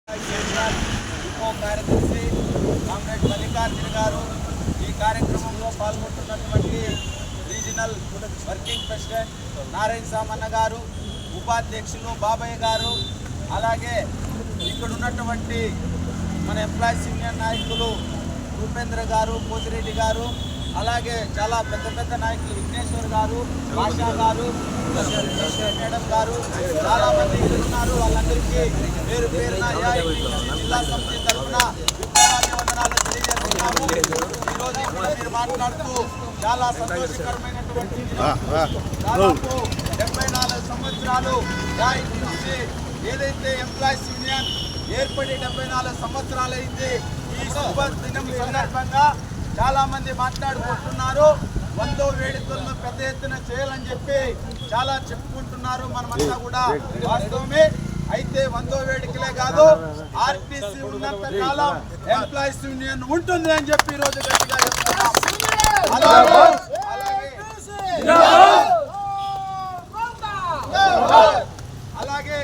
ఉప కార్యదర్శి కామ్రేడ్ మల్లికార్జున గారు ఈ కార్యక్రమంలో పాల్గొంటున్నటువంటి regional working president Narayana Samanna గారు, ఉపాధ్యక్షులు బాబయ్య గారు, అలాగే ఇక్కడ ఉన్నటువంటి మన ఎంప్లాయీస్ యూనియన్ నాయకులు రూపేంద్ర గారు, పోతిరెడ్డి గారు, అలాగే చాలా పెద్ద పెద్ద నాయకులు విఘ్నేశ్వర్ గారు, ఆశా గారు, మేడం గారు, చాలా మంది ఉన్నారు. వాళ్ళందరికీ పేరు పేరున జిల్లా సమితి తరఫున అభివందనాలు తెలియజేస్తున్నాము. ఈరోజు ఇప్పుడు మీరు మాట్లాడుతూ చాలా సంతోషకరమైనటువంటి దాదాపు 74 సంవత్సరాలు ఏదైతే ఎంప్లాయీస్ యూనియన్ ఏర్పడి 74 సంవత్సరాలు అయింది. ఈ శుభ దినం సందర్భంగా చాలా మంది మాట్లాడుకుంటున్నారు. 100వ వేడుకలను పెద్ద ఎత్తున చేయాలని చెప్పి చాలా చెప్పుకుంటున్నారు. మనమంతా కూడా వాస్తవమే. అయితే 100వ వేడుకలే కాదు, ఆర్టీసీ ఉన్నంత కాలం ఎంప్లాయీస్ యూనియన్ ఉంటుంది అని చెప్పి ఈ రోజు గట్టిగా చెప్తున్నాం. అలాగే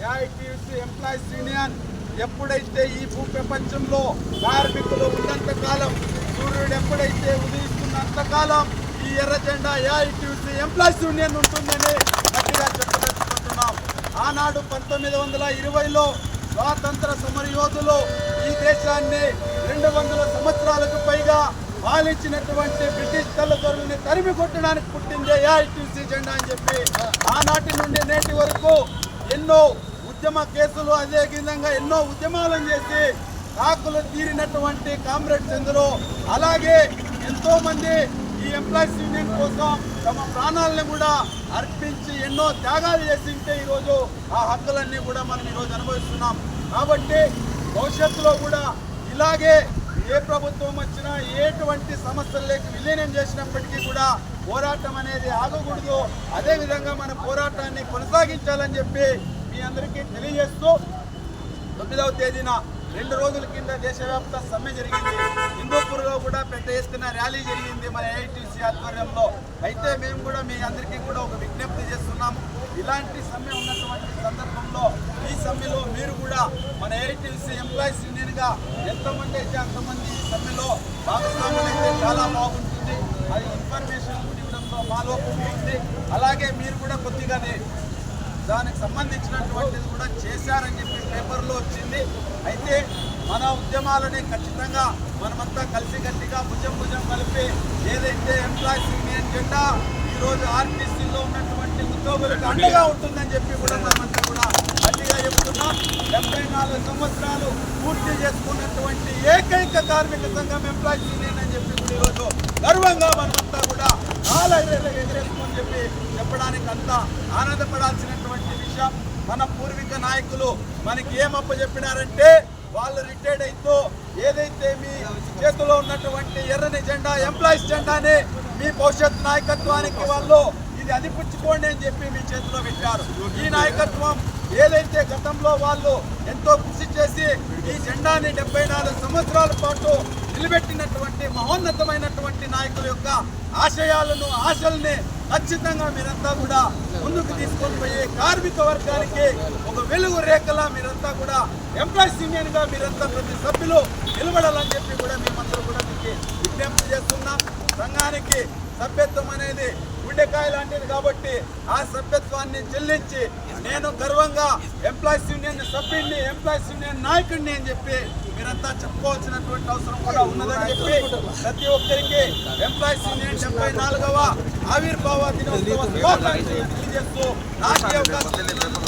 ఏఐటీయూసీ ఎంప్లాయీస్ యూనియన్ ఎప్పుడైతే ఈ భూ ప్రపంచంలో కార్మికులు ఉన్నంత కాలం, సూర్యుడు ఎప్పుడైతే ఉదయిస్తున్నంత కాలం ఈ ఎర్ర జెండా ఏఐటీయూసీ ఎంప్లాయీస్ యూనియన్ ఉంటుందని గట్టిగా చెప్పదలుచుకుంటున్నాం. ఆనాడు 1920లో స్వాతంత్ర సమరయోధులు ఈ దేశాన్ని 200 సంవత్సరాలకు పైగా పాలించినటువంటి బ్రిటిష్ తెల్లదొరల్ని తరిమి కొట్టడానికి పుట్టిందే ఏఐటీయూసీ జెండా అని చెప్పి ఆనాటి నుండి నేటి వరకు ఎన్నో ఉద్యమ కేసులు, అదే విధంగా ఎన్నో ఉద్యమాలను చేసి కాకులు తీరినటువంటి కామ్రేడ్స్ ఎందరో, అలాగే ఎంతో మంది ఈ ఎంప్లాయీస్ యూనియన్ కోసం తమ ప్రాణాలను కూడా అర్పించి ఎన్నో త్యాగాలు చేసి ఉంటే ఈరోజు ఆ హక్కులన్నీ కూడా మనం ఈరోజు అనుభవిస్తున్నాం. కాబట్టి భవిష్యత్తులో కూడా ఇలాగే ఏ ప్రభుత్వం వచ్చినా ఎటువంటి సమస్యల్లోకి విలీనం చేసినప్పటికీ కూడా పోరాటం అనేది ఆగకూడదు. అదేవిధంగా మన పోరాటాన్ని కొనసాగించాలని చెప్పి మీ అందరికీ తెలియజేస్తూ 9వ తేదీన 2 రోజుల కింద దేశవ్యాప్త సమ్మె జరిగింది. హిందూపూర్లో కూడా పెద్ద ఎత్తున ర్యాలీ జరిగింది మన ఏఐటీసీ ఆధ్వర్యంలో. అయితే మేము కూడా మీ అందరికీ కూడా ఒక విజ్ఞప్తి చేస్తున్నాము. ఇలాంటి సమ్మె ఉన్నటువంటి సందర్భంలో ఈ సమ్మెలో మీరు కూడా మన ఏఐటీసీ ఎంప్లాయీస్ యూనియన్గా ఎంతమంది అయితే అంతమంది ఈ సమ్మెలో భాగస్వాములు అయితే చాలా బాగుంటుంది. అది ఇన్ఫర్మేషన్ ఇవ్వడంలో మాలో ఉంది. అలాగే మీరు కూడా కొద్దిగానే దానికి సంబంధించినటువంటిది కూడా చేశారని చెప్పి పేపర్లో వచ్చింది. అయితే మన ఉద్యమాలని ఖచ్చితంగా మనమంతా కలిసికట్టిగా భుజం కలిపి ఏదైతే ఎంప్లాయీస్ యూనియన్ జెండా ఈరోజు ఆర్టీసీలో ఉన్నటువంటి ఉద్యోగులకు అండగా ఉంటుందని చెప్పి కూడా మనమంతా కూడా గట్టిగా చెబుతున్నాం. 74 సంవత్సరాలు పూర్తి చేసుకున్నటువంటి ఏకైక కార్మిక సంఘం ఎంప్లాయీస్ యూనియన్ అని చెప్పి కూడా ఈరోజు గర్వంగా మనమంతా కూడా ఎదురేసుకొని చెప్పి చెప్పడానికి అంతా ఆనందపడాల్సినటువంటి విషయం. మన పూర్వీక నాయకులు మనకి ఏమప్ప చెప్పినారంటే, వాళ్ళు రిటైర్డ్ అయితే ఏదైతే మీ చేతిలో ఉన్నటువంటి ఎర్రని జెండా ఎంప్లాయీస్ జెండాని మీ భవిష్యత్ నాయకత్వానికి వాళ్ళు ఇది అదిపుచ్చుకోండి అని చెప్పి మీ చేతిలో పెట్టారు. ఈ నాయకత్వం ఏదైతే గతంలో వాళ్ళు ఎంతో కృషి చేసి ఈ జెండాని 74 సంవత్సరాల పాటు నిలబెట్టినటువంటి మహోన్నతమైనటువంటి నాయకుల యొక్క ఆశయాలను, ఆశల్ని ఖచ్చితంగా మీరంతా కూడా ముందుకు తీసుకొని పోయి కార్మిక వర్గానికి ఒక వెలుగు రేఖలా మీరంతా కూడా ఎంప్లాయీస్ యూనియన్గా మీరంతా ప్రతి సభ్యులు నిలబడాలని చెప్పి కూడా మేమందరూ కూడా మీకు విజ్ఞప్తి చేస్తున్నాం. సంఘానికి సభ్యత్వం అనేది గుండెకాయ లాంటిది కాబట్టి ఆ సభ్యత్వాన్ని చెల్లించి నేను గర్వంగా ఎంప్లాయీస్ యూనియన్ సభ్యుడిని, ఎంప్లాయీస్ యూనియన్ నాయకుడిని అని చెప్పి మీరంతా చెప్పుకోవాల్సినటువంటి అవసరం కూడా ఉన్నదని చెప్పి ప్రతి ఒక్కరికి ఎంప్లాయీస్ యూనియన్ 74వ ఆవిర్భావ దినోత్సవ శుభాకాంక్షలు తెలియజేస్తూ రాష్ట్రీయ అవకాశం తెలియజేస్తూ